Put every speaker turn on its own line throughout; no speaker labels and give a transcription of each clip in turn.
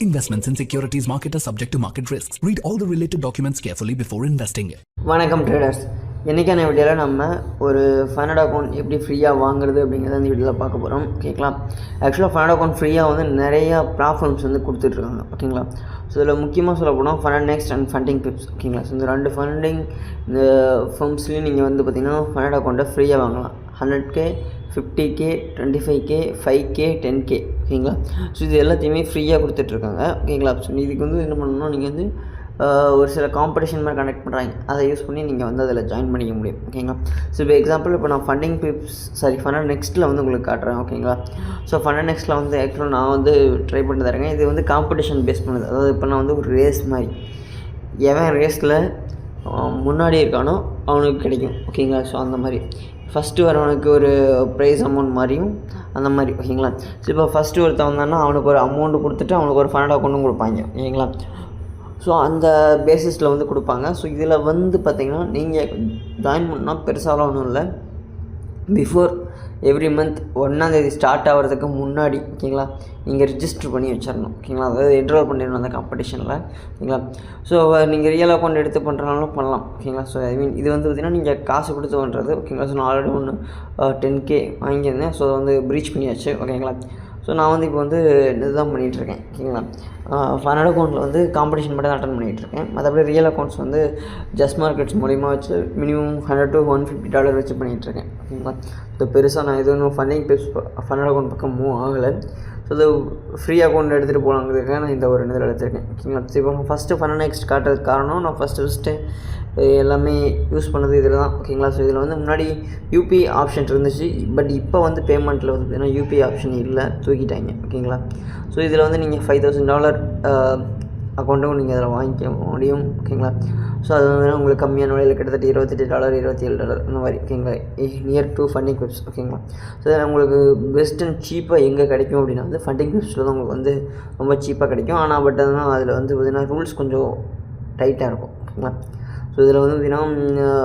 Investments in securities market are subject to market risks. Read all the related documents carefully before investing.
வணக்கம் traders. இன்றைக்கான வீடியோவில் நம்ம ஒரு fund account எப்படி ஃப்ரீயாக வாங்குறது அப்படிங்கிறத இந்த வீடியோவில் பார்க்க போகிறோம். ஓகேங்களா? ஆக்சுவலாக ஃபண்ட் அக்கௌண்ட் ஃப்ரீயாக வந்து நிறையா பிளாட்ஃபார்ம்ஸ் வந்து கொடுத்துட்ருக்காங்க. ஓகேங்களா? ஸோ இதில் முக்கியமாக சொல்ல போனால் fund next and funding pips. ஓகேங்களா? ஸோ இந்த ரெண்டு ஃபண்டிங் இந்த ஃபார்ம்ஸ்லேயும் நீங்கள் வந்து பார்த்திங்கன்னா ஃபண்ட் அக்கௌண்ட்டை ஃப்ரீயாக வாங்கலாம். 100K, 50K, 25K, 5K, 10K. ஓகேங்களா? ஸோ இது எல்லாத்தையுமே ஃப்ரீயாக கொடுத்துட்ருக்காங்க. ஓகேங்களா? ஸோ இதுக்கு வந்து என்ன பண்ணணும்னா நீங்கள் வந்து ஒரு சில காம்படிஷன் மாதிரி கண்டக்ட் பண்ணுறாங்க, அதை யூஸ் பண்ணி நீங்கள் வந்து அதில் ஜாயின் பண்ணிக்க முடியும். ஓகேங்களா? ஸோ இப்போ எக்ஸாம்பிள் இப்போ நான் ஃபண்டிங் பிப்ஸ் ஃபண்ட் நெக்ஸ்ட்டில் வந்து உங்களுக்கு காட்டுறேன். ஓகேங்களா? ஸோ ஃபண்ட் நெக்ஸ்ட்டில் வந்து ஆக்சுவலாக நான் வந்து ட்ரை பண்ணிட்டு தரேங்க. இது வந்து காம்படிஷன் பேஸ் பண்ணுது. அதாவது இப்போ நான் வந்து ஒரு ரேஸ் மாதிரி, எவன் ரேஸில் முன்னாடி இருக்கானோ அவனுக்கு கிடைக்கும். ஓகேங்களா? ஸோ அந்த மாதிரி ஃபஸ்ட்டு வரவனுக்கு ஒரு ப்ரைஸ் அமௌண்ட் மாதிரியும் அந்த மாதிரி. ஓகேங்களா? ஸோ இப்போ ஃபஸ்ட்டு ஒருத்தன் வந்தான்னா அவனுக்கு ஒரு அமௌண்ட்டு கொடுத்துட்டு அவனுக்கு ஒரு ஃபண்ட் அக்கௌண்ட்டும் கொடுப்பாங்க. ஓகேங்களா? ஸோ அந்த பேசிஸில் வந்து கொடுப்பாங்க. ஸோ இதில் வந்து பார்த்திங்கன்னா நீங்கள் ஜாயின் பண்ணால் பெருசாலாம் ஒன்றும் இல்லை. பிஃபோர் எவ்ரி மந்த் 1ஆம் தேதி ஸ்டார்ட் ஆகிறதுக்கு முன்னாடி ஓகேங்களா நீங்கள் ரிஜிஸ்டர் பண்ணி வச்சிடணும். ஓகேங்களா? அதாவது என்ரோல் பண்ணிடணும் அந்த காம்படிஷனில். ஓகேங்களா? ஸோ நீங்கள் ரியல் அக்கௌண்ட் எடுத்து பண்ணுறனாலும் பண்ணலாம். ஓகேங்களா? ஸோ ஐ மீன் இது வந்து பார்த்திங்கன்னா நீங்கள் காசு கொடுத்து பண்ணுறது. ஓகேங்களா? ஸோ நான் ஆல்ரெடி ஒன்று 10K வாங்கியிருந்தேன். ஸோ வந்து ப்ரீச் பண்ணியாச்சு. ஓகேங்களா? ஸோ நான் வந்து இப்போ வந்து இதுதான் பண்ணிகிட்ருக்கேன். ஓகேங்களா? ஃபண்ட் அக்கௌண்ட்டில் வந்து காம்படிஷன் மட்டும் தான் அட்டன் பண்ணிகிட்ருக்கேன். மற்றபடி ரியல் அக்கௌண்ட்ஸ் வந்து ஜஸ்ட் மார்க்கெட்ஸ் மூலிமா வச்சு மினிமம் $100 to $150 வச்சு பண்ணிகிட்ருக்கேன். ஓகேங்களா? ஸோ பெருசாக நான் எதுவும் ஃபண்ட் அக்கௌண்ட் பக்கம் மூவ் ஆகலை. ஸோ இது ஃப்ரீ அக்கௌண்ட் எடுத்துகிட்டு போகலாங்கிறதுக்காக நான் இந்த ஒரு இதில் எடுத்துருக்கேன். ஓகேங்களா? ஸோ இப்போ நான் ஃபஸ்ட்டு ஃபண்ட் நெக்ஸ்ட் காட்டுறதுக்கு காரணம் நான் ஃபஸ்ட்டு எல்லாமே யூஸ் பண்ணது இதில் தான். ஓகேங்களா? ஸோ இதில் வந்து முன்னாடி யூபிஐ ஆப்ஷன் இருந்துச்சு. பட் இப்போ வந்து பேமெண்ட்டில் வந்து பார்த்திங்கன்னா யூபிஐ ஆப்ஷன் இல்லை, தூக்கிட்டாங்க. ஓகேங்களா? ஸோ இதில் வந்து நீங்கள் $5,000 அக்கௌண்ட்டும் நீங்கள் அதில் வாங்கிக்க முடியும். ஓகேங்களா? ஸோ அது வந்து உங்களுக்கு கம்மியான விலையில் கிட்டத்தட்ட $28, $27 அந்த மாதிரி. ஓகேங்களா? Near to funding pips. ஓகேங்களா? ஸோ இதில் உங்களுக்கு பெஸ்ட் அண்ட் சீப்பாக எங்கே கிடைக்கும் அப்படின்னா வந்து ஃபண்டிங் பிப்ஸில் தான் உங்களுக்கு வந்து ரொம்ப சீப்பாக கிடைக்கும். ஆனால் பட் அதனால் அதில் வந்து பார்த்திங்கன்னா ரூல்ஸ் கொஞ்சம் டைட்டாக இருக்கும். ஓகேங்களா? ஸோ இதில் வந்து பார்த்திங்கன்னா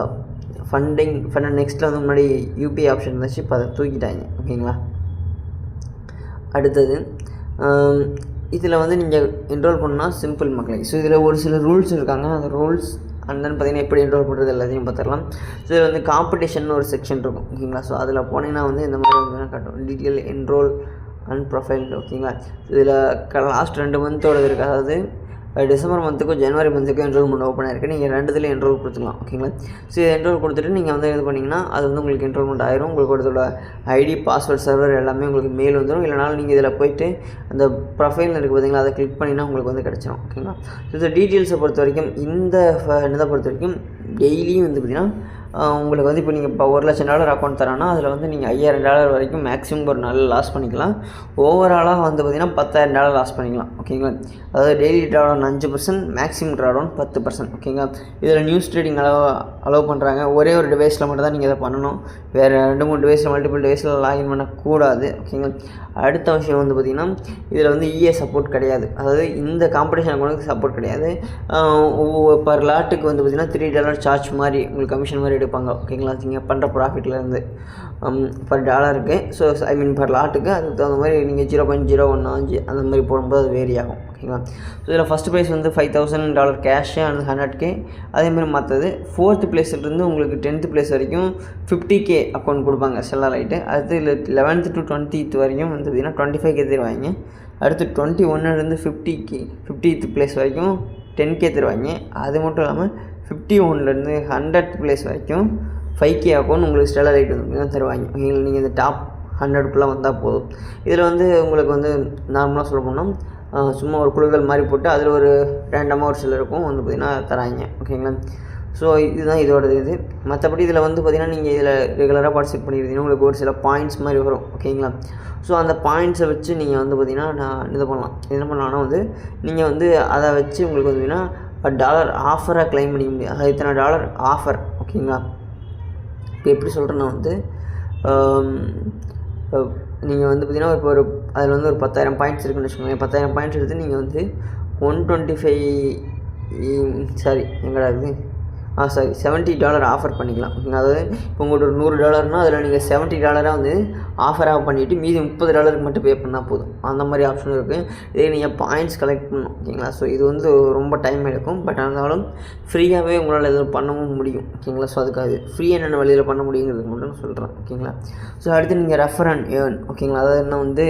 ஃபண்ட் நெக்ஸ்ட்டில் வந்து முன்னாடி யூபிஐ ஆப்ஷன் இருந்துச்சு, இப்போ அதை தூக்கிட்டாங்க. ஓகேங்களா? அடுத்தது இதில் வந்து நீங்கள் என்ரோல் பண்ணால் சிம்பிள் மக்களே. ஸோ இதில் ஒரு சில ரூல்ஸ் இருக்காங்க. அந்த ரூல்ஸ் அண்ட் தென் பார்த்திங்கன்னா எப்படி என்ரோல் பண்ணுறது எல்லாத்தையும் பார்த்துடலாம். ஸோ இதில் வந்து காம்படிஷன் ஒரு செக்ஷன் இருக்கும். ஓகேங்களா? ஸோ அதில் போனீங்கன்னா வந்து இந்த மாதிரி வந்து காட்டும் டீட்டெயில் என்ரோல் அண்ட் ப்ரொஃபைல். ஓகேங்களா? இதில் லாஸ்ட் 2 மந்த்தோடது இருக்குது. அதாவது டிசம்பர் மந்த்துக்கும் ஜனவரி மந்த்துக்கும் என்ரோல்மெண்ட் ஓப்பன் ஆகிருக்கு. நீங்கள் 2 என்ரோல் கொடுத்துக்கலாம். ஓகேங்களா? ஸோ என்ரோல் கொடுத்துட்டு நீங்கள் வந்து இது பண்ணிங்கன்னா அது வந்து உங்களுக்கு என்ரோல்மெண்ட் ஆயிரும். உங்களுக்கு ஒருத்தோட ஐடி, பாஸ்வேர்ட், சர்வர் எல்லாமே உங்களுக்கு மெயில் வந்துடும். இல்லைனாலும் நீங்கள் இதில் போய்ட்டு அந்த ப்ரொஃபைல் இருக்குது பார்த்தீங்களா, அதை கிளிக் பண்ணிங்கன்னா உங்களுக்கு வந்து கிடச்சிடும். ஓகேங்களா? ஸோ இந்த டீட்டெயில்ஸை பொறுத்த வரைக்கும் இதை பொறுத்த வரைக்கும் டெய்லியும் வந்து பார்த்திங்கன்னா உங்களுக்கு வந்து இப்போ நீங்கள் இப்போ $1,00,000 அக்கௌண்ட் தரானா அதில் வந்து நீங்கள் $5,000 வரைக்கும் மேக்ஸிமம் ஒரு நாள் லாஸ் பண்ணிக்கலாம். ஓவராலாக வந்து பார்த்திங்கன்னா $10,000 லாஸ் பண்ணிக்கலாம். ஓகேங்களா? அதாவது டெய்லி ட்ராடவுன் 5%, மேக்ஸிமம் ட்ராடவுன் 10%. ஓகேங்களா? இதில் நியூஸ் ட்ரேடிங் அலோவ் பண்ணுறாங்க. ஒரே ஒரு டிவைஸில் மட்டும் தான் நீங்கள் இதை பண்ணணும். வேறு 2-3 டிவைஸில் மல்டிபிள் டிவைஸில் லாகின் பண்ணக்கூடாது. ஓகேங்களா? அடுத்த விஷயம் வந்து பார்த்திங்கன்னா இதில் வந்து இஏ சப்போர்ட் கிடையாது. அதாவது இந்த காம்படிஷன் அக்கௌண்ட்டுக்கு சப்போர்ட் கிடையாது. பர் லாட்டுக்கு வந்து பார்த்திங்கன்னா $3 சார்ஜ் மாதிரி உங்களுக்கு கமிஷன் மாதிரி எடுப்பாங்க. ஓகேங்களா? நீங்கள் பண்ணுற ப்ராஃபிட்லேருந்து பர் டாலருக்கு. ஸோ ஐ மீன் பர் லாட்டுக்கு அதுக்கு தகுந்த மாதிரி நீங்கள் 0.015 அந்த மாதிரி போடும்போது அது வேரி ஆகும். ஓகேங்களா? ஸோ இதில் ஃபஸ்ட்டு ப்ரைஸ் வந்து $5,000 கேஷு அண்ட் 100K. அதேமாதிரி மற்றது 4th பிளேஸ்லேருந்து உங்களுக்கு 10th பிளேஸ் வரைக்கும் 50K அக்கௌண்ட் கொடுப்பாங்க செல்லர் ஆகிட்டு. அடுத்து இல்லை 11th to 20th வரைக்கும் வந்து பார்த்திங்கன்னா 25K தருவாங்க. அடுத்து 21லேருந்து 50th பிளேஸ் வரைக்கும் 10K தருவாங்க. அது மட்டும் இல்லாமல் 51லேருந்து 100th பிளேஸ் வரைக்கும் 5K அக்கௌண்ட் உங்களுக்கு ஸ்டெல்லர் ரைட் வந்து தருவாங்க. நீங்கள் இந்த டாப் 100க்குள்ளே வந்தால் போதும். இதில் வந்து உங்களுக்கு வந்து நார்மலாக சொல்ல போனால் சும்மா ஒரு குழுக்கள் மாதிரி போட்டு அதில் ஒரு ரேண்டமாக ஒரு சிலருக்கும் வந்து பார்த்திங்கன்னா தராங்க. ஓகேங்களா? ஸோ இதுதான் இதோட இது. மற்றபடி இதில் வந்து பார்த்திங்கன்னா நீங்கள் இதில் ரெகுலராக பார்ட்டிசிபேட் பண்ணியிருந்தீங்கன்னா உங்களுக்கு ஒரு சில பாயிண்ட்ஸ் மாதிரி வரும். ஓகேங்களா? ஸோ அந்த பாயிண்ட்ஸை வச்சு நீங்கள் வந்து பார்த்திங்கன்னா நான் இது பண்ணலாம். என்ன பண்ணலான்னா வந்து நீங்கள் வந்து அதை வச்சு உங்களுக்கு வந்து பார்த்திங்கன்னா டாலர் ஆஃபராக க்ளைம் பண்ணிக்க முடியும். அதாவது இத்தனை டாலர் ஆஃபர். ஓகேங்களா? இப்போ எப்படி சொல்கிறேன்னா வந்து நீங்கள் வந்து பார்த்திங்கன்னா இப்போ ஒரு அதில் வந்து ஒரு 10,000 பாயிண்ட்ஸ் இருக்குன்னு வச்சுக்கோங்களேன். 10,000 பாயிண்ட்ஸ் எடுத்து நீங்கள் வந்து 125 எங்கடா இருக்குது $70 ஆஃபர் பண்ணிக்கலாம். அதாவது இப்போ உங்கள்கிட்ட ஒரு $100 அதில் நீங்கள் $70 வந்து ஆஃபராக பண்ணிவிட்டு மீதி $30 மட்டும் பே பண்ணால் போதும். அந்த மாதிரி ஆப்ஷன் இருக்குது. இதே நீங்கள் பாயிண்ட்ஸ் கலெக்ட் பண்ணணும். ஓகேங்களா. ஸோ இது வந்து ரொம்ப டைம் எடுக்கும். பட் இருந்தாலும் ஃப்ரீயாகவே உங்களால் எதுவும் பண்ணவும் முடியும். ஓகேங்களா. ஸோ அதுக்காக ஃப்ரீ என்னென்ன வழியில் பண்ண முடியுங்கிறது மட்டும் நான் சொல்கிறேன். ஓகேங்களா. ஸோ அடுத்து நீங்கள் ரெஃபர் அண்ட் ஏர்ன். ஓகேங்களா. அதாவது என்ன வந்து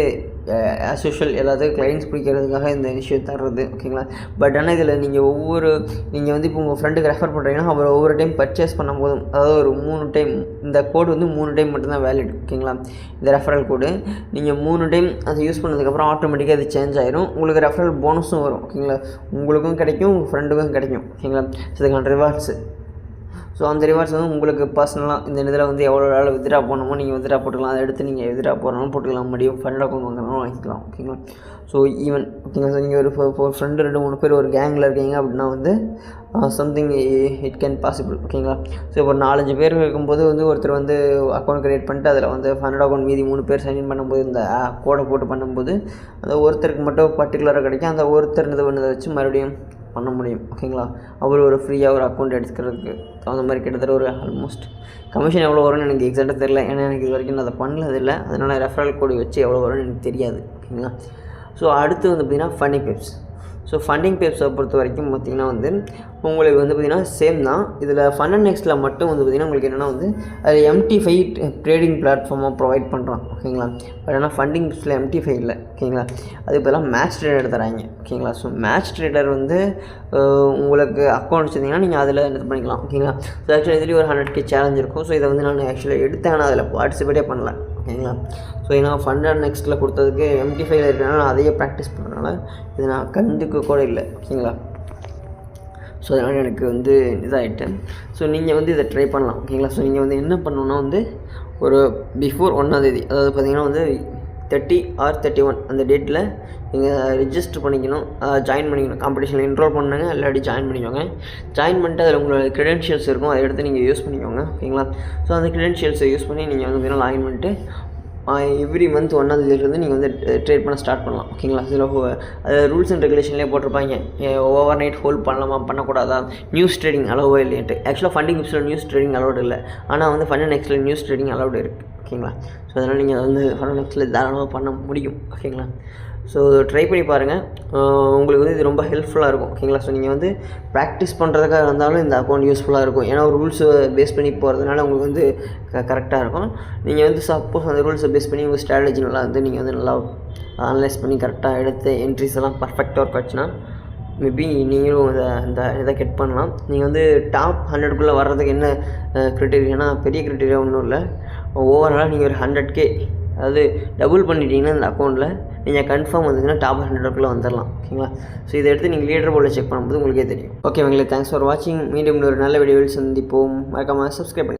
ஆஸ் யூஷுவல் எல்லாத்துக்கும் கிளைண்ட்ஸ் பிடிக்கிறதுக்காக இந்த விஷயம் தர்றது. ஓகேங்களா. பட் ஆனால் இதில் நீங்கள் வந்து இப்போ உங்கள் ஃப்ரெண்டுக்கு ரெஃபர் பண்ணுறீங்கன்னா அவர் ஒவ்வொரு டைம் பர்ச்சேஸ் பண்ணும் போதும், அதாவது ஒரு 3 டைம், இந்த கோடு வந்து 3 டைம் மட்டும்தான் வேலிட். ஓகேங்களா. இந்த ரெஃபரல் கோடு நீங்கள் 3 டைம் அதை யூஸ் பண்ணதுக்கப்புறம் ஆட்டோமேட்டிக்காக அது சேஞ்ச் ஆயிரும். உங்களுக்கு ரெஃபரல் போனஸும் வரும். ஓகேங்களா. உங்களுக்கும் கிடைக்கும், உங்கள் ஃப்ரெண்டுக்கும் கிடைக்கும். ஓகேங்களா. ஸோ இதுக்கான ரிவார்ட்ஸு. ஸோ அந்த ரிவார்ட்ஸ் வந்து உங்களுக்கு பர்சனலாக இந்த இதில் வந்து எவ்வளோ நாள் வித்ட்ரா பண்ணணுமோ நீங்கள் வித்ட்ரா போட்டுக்கலாம். அதை எடுத்து நீங்கள் வித்ட்ரா போடணும் போட்டுக்கலாம், முடியும் ஃபண்ட் அக்கௌண்ட் வாங்கணும் வாங்கிக்கலாம். ஓகேங்களா. ஸோ ஈவன் ஓகேங்களா. ஸோ நீங்கள் ஒரு ஃப்ரெண்டு 2-3 பேர் ஒரு கேங்கில் இருக்கீங்க அப்படின்னா வந்து சம்திங் இட் கேன் பாசிபிள். ஓகேங்களா. ஸோ இப்போ 4-5 பேர் இருக்கும்போது வந்து ஒருத்தர் வந்து அக்கௌண்ட் க்ரியேட் பண்ணிட்டு அதில் வந்து ஃபண்ட் அக்கௌண்ட் மீதி 3 பேர் சைன்இன் பண்ணும்போது இந்த கோடை போட்டு பண்ணும்போது அந்த ஒருத்தருக்கு மட்டும் பர்டிகுலராக கிடைக்கும். அந்த ஒருத்தர் இது பண்ணதை வச்சு மறுபடியும் பண்ண முடியும். ஓகேங்களா. அவர் ஒரு ஃப்ரீயாக ஒரு அக்கௌண்ட் எடுத்துக்கிறதுக்கு அந்த மாதிரி கிட்டத்தட்ட ஒரு ஆல்மோஸ்ட் கமிஷன் எவ்வளோ வரும்னு எனக்கு எக்ஸாக்டாக தெரியல. ஏன்னா எனக்கு இது வரைக்கும் நான் அதை பண்ணதில்லை. அதனால் ரெஃபரல் கோடு வச்சு எவ்வளோ வரும்னு எனக்கு தெரியாது. ஓகேங்களா. ஸோ அடுத்து வந்து பார்த்திங்கன்னா ஃபண்டிங் பேப்ஸ். ஸோ ஃபண்டிங் பேப்ஸை பொறுத்த வரைக்கும் பார்த்திங்கன்னா வந்து உங்களுக்கு வந்து பார்த்திங்கன்னா சேம் தான். இதில் ஃபண்ட் அண்ட் நெக்ஸ்ட்டில் மட்டும் வந்து பார்த்திங்கன்னா உங்களுக்கு என்னென்னா வந்து அது MT5 ட்ரேடிங் பிளாட்ஃபார்மாக ப்ரொவைட் பண்ணுறான். ஓகேங்களா. பட் ஆனால் ஃபண்டிங் பேப்ஸில் MT5 இல்லை. ஓகேங்களா. அதுக்கு பதிலாக மேட்ச் ட்ரேடர் தராங்க. ஓகேங்களா. ஸோ மேட்ச் ட்ரேடர் வந்து உங்களுக்கு அக்கௌண்ட் வச்சுருந்தீங்கன்னா நீங்கள் அதில் இது பண்ணிக்கலாம். ஓகேங்களா. ஸோ ஆக்சுவலி இதுலேயும் ஒரு 100K சேலஞ்ச் இருக்கும். ஸோ இதை வந்து நான் ஆக்சுவலாக எடுத்தேன், ஆனால் அதில் பார்ட்டிசிபேட்டே பண்ணல. ஓகேங்களா. ஸோ ஏன்னா ஃபண்ட் அண்ட் நெக்ஸ்ட்டில் கொடுத்ததுக்கு MT5 இருக்கிறனால நான் அதையே ப்ராக்டிஸ் பண்ணுறதுனால இது நான் கண்டுக்க கூட இல்லை. ஓகேங்களா. ஸோ அதனால் எனக்கு வந்து இதாகிட்டு. ஸோ நீங்கள் வந்து இதை ட்ரை பண்ணலாம். ஓகேங்களா. ஸோ நீங்கள் வந்து என்ன பண்ணணுன்னா வந்து ஒரு பிஃபோர் 1ஆம் தேதி, அதாவது பார்த்திங்கன்னா வந்து 30 or 31 அந்த டேட்டில் நீங்கள் ரிஜிஸ்டர் பண்ணிக்கணும், ஜாயின் பண்ணிக்கணும். காம்படிஷனில் என்ரோல் பண்ணுங்க, இல்லாட்டி ஜாயின் பண்ணிக்கோங்க. ஜாயின் பண்ணிட்டு அதில் உங்களோட க்ரெடென்ஷியல்ஸ் இருக்கும், அதை எடுத்து நீங்கள் யூஸ் பண்ணிக்கோங்க. ஓகேங்களா. ஸோ அந்த க்ரெடென்ஷியல்ஸை யூஸ் பண்ணி நீங்கள் வந்து லாகின் பண்ணிட்டு எவ்ரி மந்த் 1ஆம் தேதியிலேருந்து நீங்கள் வந்து ட்ரேட் பண்ண ஸ்டார்ட் பண்ணலாம். ஓகேங்களா. இதில் அது ரூல்ஸ் அண்ட் ரெகுலேஷன்லேயே போட்டிருப்பாங்க, ஓவர் நைட் ஹோல்ட் பண்ணலாமா பண்ணக்கூடாதா, நியூஸ் ட்ரேடிங் அலோவோ இல்லைன்ட்டு. ஆக்சுவலாக ஃபண்டிங் பேப்ஸில் நியூஸ் ட்ரேடிங் அலோடு இல்லை, ஆனால் வந்து ஃபண்ட் அண்ட் நெக்ஸ்ட்டில் நியூஸ் ட்ரேடிங் அலோடு இருக்குது. ஓகேங்களா. ஸோ அதனால் நீங்கள் வந்து ஃபண்ட் அண்ட் நெக்ஸ்ட்டில் தாராளமாக பண்ண முடியும். ஓகேங்களா. ஸோ ட்ரை பண்ணி பாருங்கள். உங்களுக்கு வந்து இது ரொம்ப ஹெல்ப்ஃபுல்லாக இருக்கும். ஓகேங்களா. ஸோ நீங்கள் வந்து ப்ராக்டிஸ் பண்ணுறதுக்காக இருந்தாலும் இந்த அக்கௌண்ட் யூஸ்ஃபுல்லாக இருக்கும். ஏன்னா ஒரு ரூல்ஸை பேஸ் பண்ணி போகிறதுனால உங்களுக்கு வந்து கரெக்டாக இருக்கும். நீங்கள் வந்து சப்போஸ் அந்த ரூல்ஸை பேஸ் பண்ணி உங்கள் ஸ்ட்ராட்டஜி நல்லா வந்து நீங்கள் வந்து நல்லா அனலைஸ் பண்ணி கரெக்டாக எடுத்து என்ட்ரிஸ் எல்லாம் பர்ஃபெக்டாக ஒர்க் ஆச்சுன்னா மேபி நீங்களும் இதை கெட் பண்ணலாம். நீங்கள் வந்து டாப் 100க்குள்ளே வர்றதுக்கு என்ன க்ரைட்டீரியானா பெரிய க்ரைட்டீரியா ஒன்றும் இல்லை. ஓவராலாக நீங்கள் ஒரு 100K அதாவது டபுள் பண்ணிட்டீங்கன்னா இந்த அக்கௌண்ட்டில் நீங்கள் கன்ஃபார்ம் வந்தீங்கன்னா டாப் 100க்குள்ளே வந்துடலாம். ஓகேங்களா. ஸோ இதை எடுத்து நீங்கள் லீடர் போர்டில் செக் பண்ணும்போது உங்களுக்கே தெரியும். ஓகே உங்களே தேங்க்ஸ் ஃபார் வாட்சிங். மீண்டும் ஒரு நல்ல வீடியோவில் சந்திப்போம். மறக்காமல் சப்ஸ்கிரைப் பண்ணி